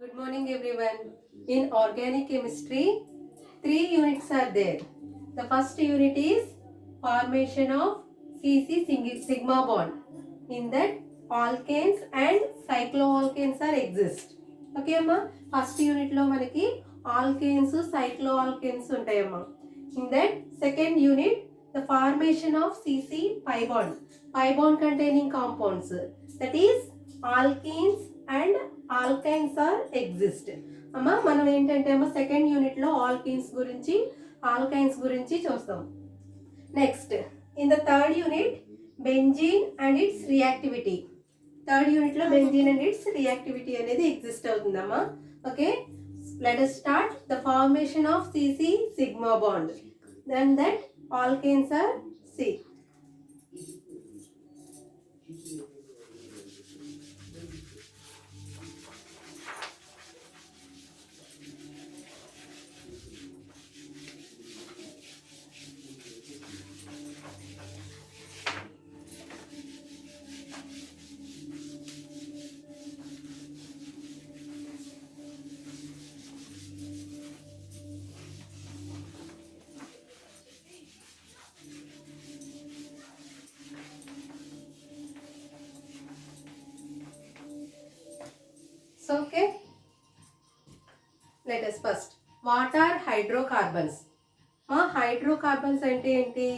Good morning everyone. In organic chemistry, three units are there. The first unit is formation of CC sigma bond. In that alkanes and cycloalkanes are exist. Okay amma, first unit lo manaki alkanes cycloalkanes untayamma. In that second unit, the formation of CC pi bond containing compounds, that is alkenes and alkynes are exist. అమ్మా మనం ఏంటంటే అమ్మ second యూనిట్లో alkynes గురించి చూస్తాం. Next in the third unit benzene and its reactivity. Third యూనిట్లో benzene and its reactivity అనేది exist అవుతుందమ్మా. Okay, let us start the formation of CC sigma bond. Then that alkanes are C. So, okay, let us first, what are hydrocarbons? Hydrocarbons ante enti?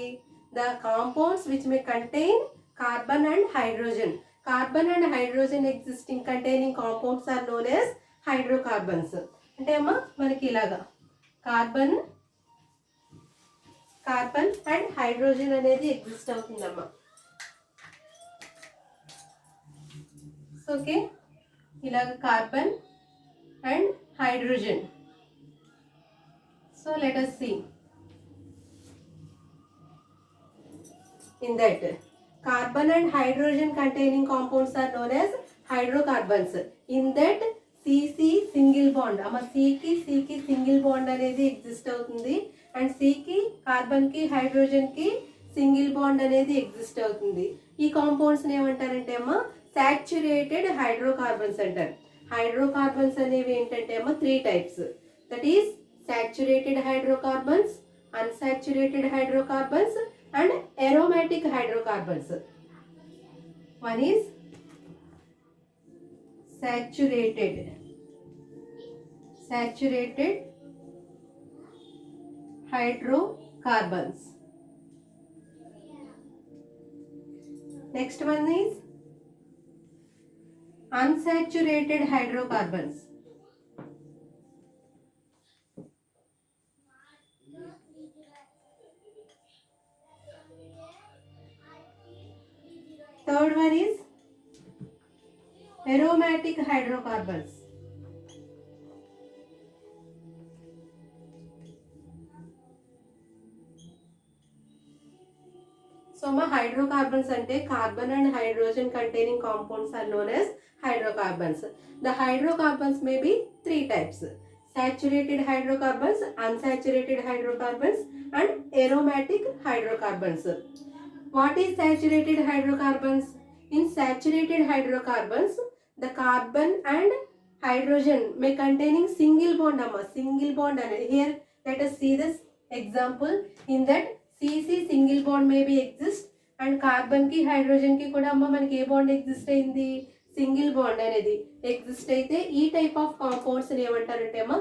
The compounds which may contain carbon and hydrogen. Carbon and hydrogen existing containing compounds are known as hydrocarbons. అంటే అమ్మా మనకి ఇలాగా carbon and hydrogen అనేది exist అవుతుందమ్మా. Okay, ఇలాగ carbon and hydrogen. So let us see. In that, carbon and hydrogen containing compounds are known as hydrocarbons. In that CC single bond, C ki single bond అనేది exist అవుతుంది. And C కి carbon కి hydrogen కి single bond అనేది exist అవుతుంది. ఈ compounds ఏమంటారంటే అమ్మా సాచురేటెడ్ హైడ్రోకార్బన్స్ అంటారు. హైడ్రోకార్బన్స్ అనేవి ఏంటంటే అమ్మ three types, that is saturated hydrocarbons, unsaturated hydrocarbons and aromatic hydrocarbons. One is saturated hydrocarbons. Next one is unsaturated hydrocarbons. Third one is aromatic hydrocarbons. So ma hydrocarbons ante carbon and hydrogen containing compounds are known as hydrocarbons. The hydrocarbons may be three types: saturated hydrocarbons, unsaturated hydrocarbons and aromatic hydrocarbons. What is saturated hydrocarbons? In saturated hydrocarbons, the carbon and hydrogen may containing single bond. Single bond. Here let us see this example. In that CC single bond may be exist and carbon ki hydrogen ki kuda amma manaki ఏ bond exist అయింది, single bond అనేది exist అయితే ఈ type of compounds ఏమంటారంటే అమ్మా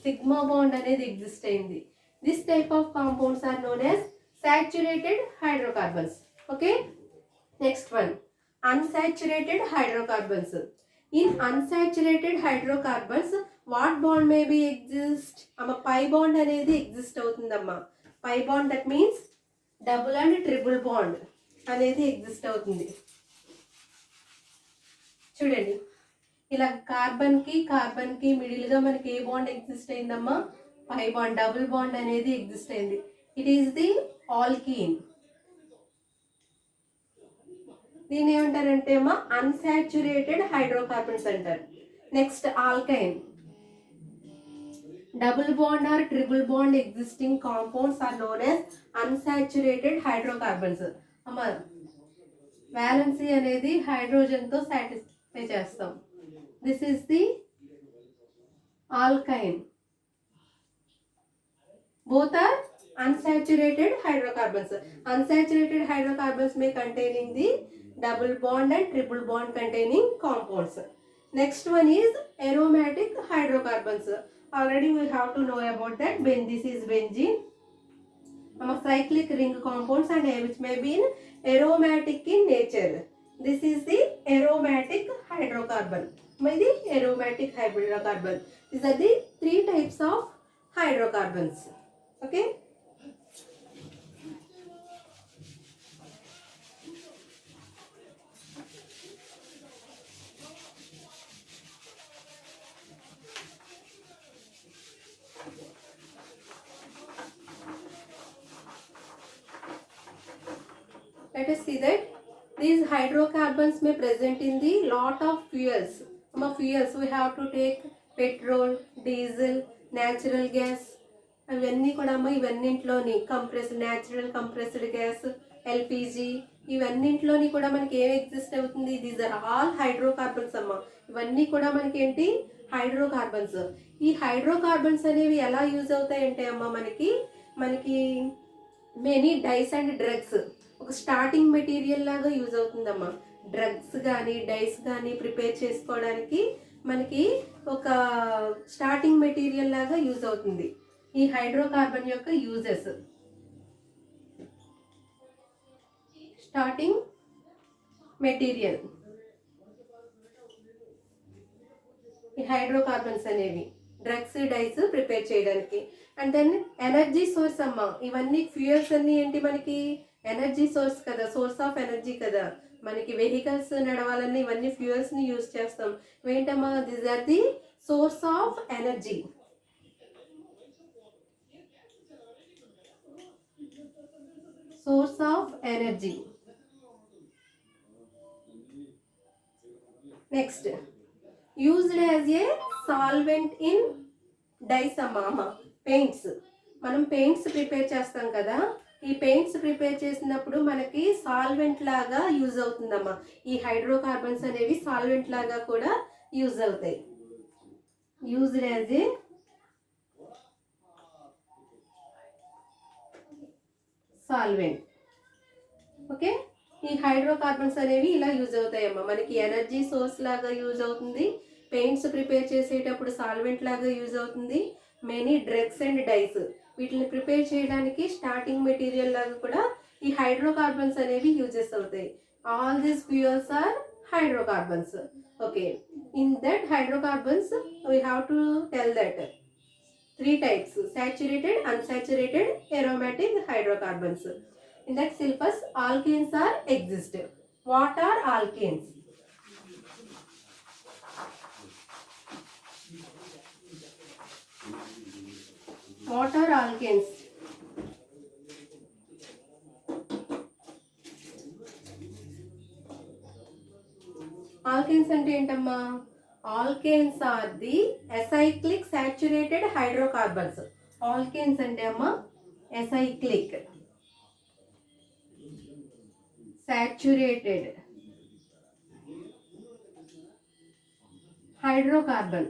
sigma bond అనేది exist అయింది. This type of compounds are known as saturated hydrocarbons. Okay, next one, unsaturated hydrocarbons. In unsaturated hydrocarbons, what bond may be exist? pi bond అనేది exist అవుతుందమ్మా. pi bond, that means double and triple bond అనేది exist అవుతుంది. చూడండి, ఇలా carbon కి middle గా మనకి ఏ bond exist అయిందమ్మా, పై బాండ్, డబుల్ బాండ్ అనేది ఎగ్జిస్ట్ అయింది. It is the alkene. దీని ఏమంటారంటే అమ్మా అన్సాచురేటెడ్ హైడ్రోకార్బన్స్ అంటారు. Next alkyne, double bond or triple bond existing compounds are known as unsaturated hydrocarbons. అమ్మ వ్యాలెన్సీ అనేది హైడ్రోజన్ తో సాటిస్ఫై చేస్తాం. This is the alkyne. Both are unsaturated hydrocarbons. Unsaturated hydrocarbons may containing the double bond and triple bond containing compounds. Next one is aromatic hydrocarbons. Already we have to know about that. This is benzene. Cyclic ring compounds and which may be aromatic in nature. This is the aromatic hydrocarbon. The aromatic hydrocarbon. These are the three types of hydrocarbons. Okay. Let us see that these hydrocarbons may present in the lot of fuels. Fuels we have to take petrol, diesel, natural gas. అవన్నీ కూడా ఇవన్నింటిలోని natural compressed gas, LPG, ఇవన్నింటిలోని కూడా మనకి ఏం exist అవుతుంది? These are all hydrocarbons అమ్మ. ఇవన్నీ కూడా మనకి ఏంటి? హైడ్రోకార్బన్స్. ఈ హైడ్రోకార్బన్స్ అనేవి ఎలా యూజ్ అవుతాయంటే అమ్మ మనకి మెనీ డైస్ అండ్ డ్రగ్స్ ఒక స్టార్టింగ్ మెటీరియల్ లాగా యూజ్ అవుతుందమ్మా. డ్రగ్స్ కానీ డైస్ కానీ ప్రిపేర్ చేసుకోవడానికి మనకి ఒక స్టార్టింగ్ మెటీరియల్ లాగా యూజ్ అవుతుంది ఈ హైడ్రోకార్బన్ యొక్క యూజెస్. స్టార్టింగ్ మెటీరియల్ ఈ హైడ్రోకార్బన్స్ అనేవి డ్రగ్స్ డైస్ ప్రిపేర్ చేయడానికి. అండ్ దెన్ ఎనర్జీ సోర్స్ అమ్మ. ఇవన్నీ ఫ్యూయల్స్ అన్ని ఏంటి? మనకి ఎనర్జీ సోర్స్ కదా, సోర్స్ ఆఫ్ ఎనర్జీ కదా. మనకి వెహికల్స్ నడవాలన్నీ ఇవన్నీ ఫ్యూయల్స్ ని యూజ్ చేస్తాం. ఏంటమ్మా? This are the source of energy. Source of energy. Next, used as a solvent in dyes అమ్మ. పెయింట్స్. మనం పెయింట్స్ ప్రిపేర్ చేస్తాం కదా, ఈ పెయింట్స్ ప్రిపేర్ చేసినప్పుడు మనకి సాల్వెంట్ లాగా యూజ్ అవుతుందమ్మా. ఈ హైడ్రోకార్బన్స్ అనేవి సాల్వెంట్ లాగా కూడా యూజ్ అవుతాయి. Used as a solvent. Okay. ఈ హైడ్రోకార్బన్స్ అనేవి ఇలా యూజ్ అవుతాయమ్మా. మనకి ఎనర్జీ సోర్స్ లాగా యూజ్ అవుతుంది, పెయింట్స్ ప్రిపేర్ చేసేటప్పుడు సాల్వెంట్ లాగా యూజ్ అవుతుంది, మెనీ డ్రగ్స్ అండ్ డైస్ వీటిని ప్రిపేర్ చేయడానికి స్టార్టింగ్ మెటీరియల్ లాగా కూడా ఈ హైడ్రోకార్బన్స్ అనేవి యూజెస్ అవుతాయి. All these fuels are hydrocarbons. Okay, in that hydrocarbons we have to tell that three types: saturated, unsaturated, aromatic hydrocarbons. In that syllabus alkanes are exist. What are alkanes? What are alkanes? Alkanes ante entamma? Alkanes are the acyclic saturated hydrocarbons. Alkanes ante amma acyclic saturated hydrocarbon.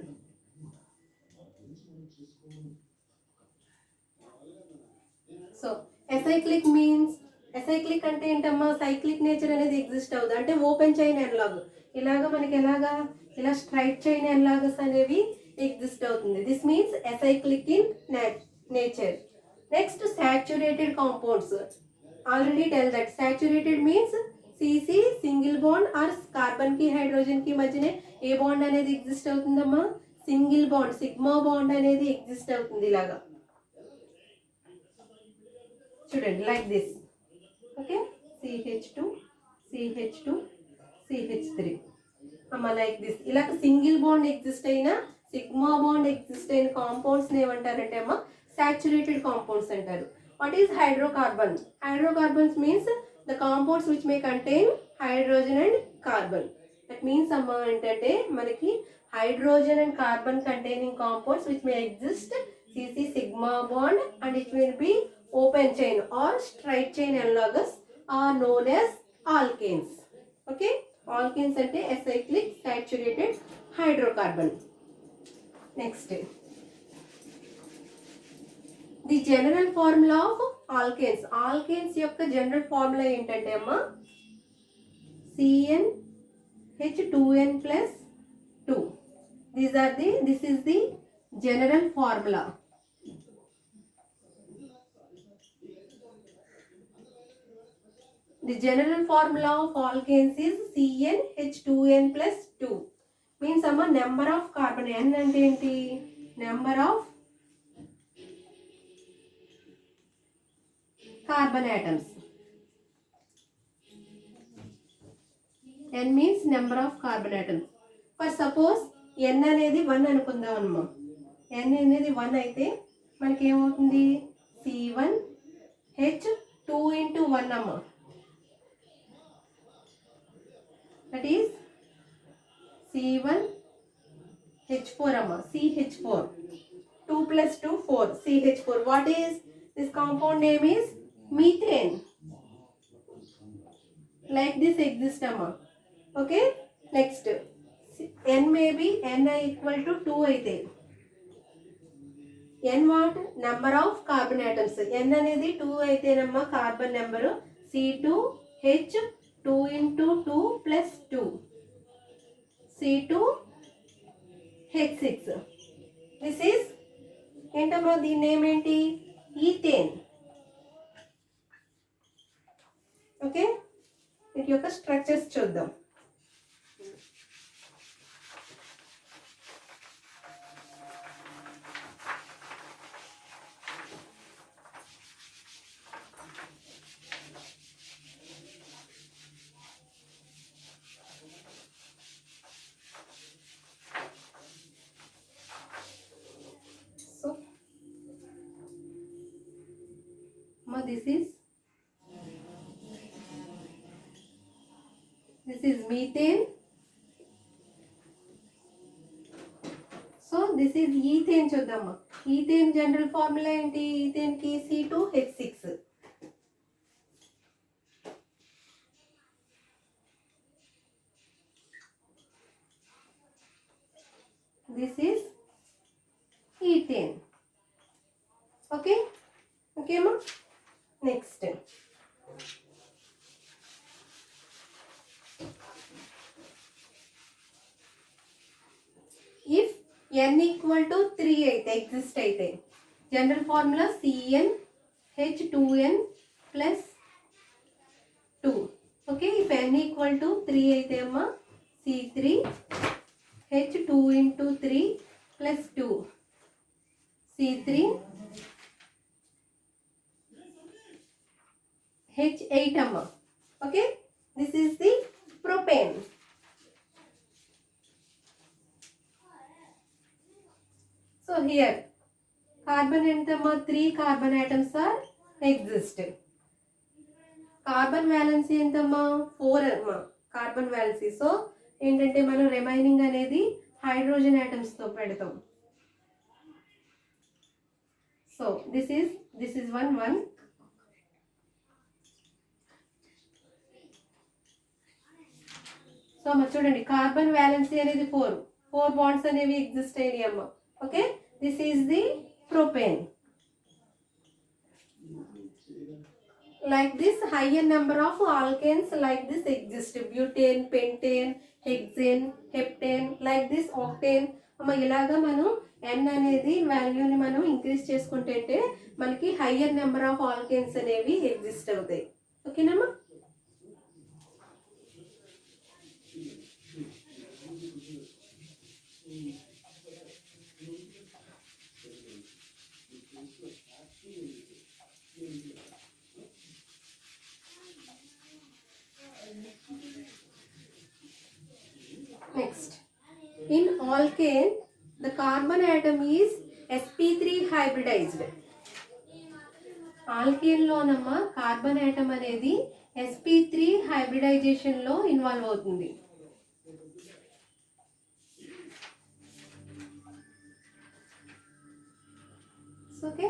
So acyclic means, acyclic ante entamma cyclic nature anedi exist avadu ante open chain analog ilaga maniki elaga ila straight chain analogs అనేవి exist అవుతుంది. This means acyclic in nature. Next, saturated compounds. Already tell that saturated means CC single bond or carbon ki hydrogen ki మధ్యనే ఏ bond అనేది exist అవుతుందమ్మా? Single bond, sigma bond అనేది exist అవుతుంది ఇలాగా. చూడండి, like this. Okay, CH2 CH2 CH3 అమ్మ, like this. ఇలాగ సింగిల్ బాండ్ ఎగ్జిస్ట్ అయిన, సిగ్మా బాండ్ ఎగ్జిస్ట్ అయిన కాంపౌండ్స్ ఏమంటారంటే అమ్మ saturated compounds అంటారు. What is hydrocarbon? Hydrocarbons means the compounds which may contain hydrogen and carbon. That means అమ్మ ఏంటంటే మనకి hydrogen and carbon containing compounds which may exist CC sigma bond and it will be open chain or straight chain analogs are known as alkanes. Okay, alkanes ante acyclic saturated hydrocarbon. Next the general formula of alkanes. Alkanes యొక్క general formula ఏంటంటే అమ్మా CnH2n plus 2. This is the general formula. The general formula of alkanes is CnH2n plus 2. Means amma number of carbon. N ante enti? Number of carbon atoms. N means number of carbon atoms. For suppose N అనేది 1 అనుకుందాం అమ్మా. N అనేది 1 అయితే మనకి ఏమవుతుంది C1H2 into 1 అమ్మా. That is C1H4 amma. CH4. 2 plus 2 4. CH4. What is this compound name is methane. Like this exists amma. Okay. Next N may be N equal to 2 అయితే N what? Number of carbon atoms. N అనేది 2 అయితేనమ్మా carbon number C2H2 into 2 plus 2 C2H6. This is ఏంటమ్మా దీని name ఏంటి ethane. Okay వీటి యొక్క structures చూద్దాం. This is methane. So this is ethane చూద్దామా. Ethane general formula ఏంటి? ఈథేన్ కి C2H6. This is ethane. Okay ma. Next if n equal to 3 అయితే ఎగ్జిస్ట్ అయితే general formula CnH2n plus 2. Okay if n equal to 3 అయితే అమ్మా C3H2 into 3 plus 2 C3H8 అమ్మా. Okay this is the propane. So here carbon ఎంతమ్మా 3 carbon atoms are exist. Carbon valency ఎంతమ్మా 4 అమ్మా carbon valency. So ఏంటంటే మనం remaining అనేది hydrogen atoms తో పెడతాం. So this is 1. సో మరి చూడండి కార్బన్ వ్యాలెన్సీ అనేది 4 బాండ్స్ అనేవి ఎగ్జిస్ట్ అయినాయి అమ్మ. Okay this is the propane. Like this higher number of alkanes like this exist. Butane, pentane, hexane, heptane, like this octane. అమ్మ ఇలాగా మనం n అనేది వాల్యూని మనం ఇంక్రీజ్ చేసుకుంటే మనకి హయ్యర్ నెంబర్ ఆఫ్ ఆల్కేన్స్ అనేవి ఎగ్జిస్ట్ అవుతాయి. ఓకేనమ్మా. Next, in alkane, the carbon atom is sp3 hybridized. Alkane లో నమ్మ కార్బన్ ఆటమ్ అనేది sp3 హైబ్రిడైజేషన్ లో ఇన్వాల్వ్ అవుతుంది. ఓకే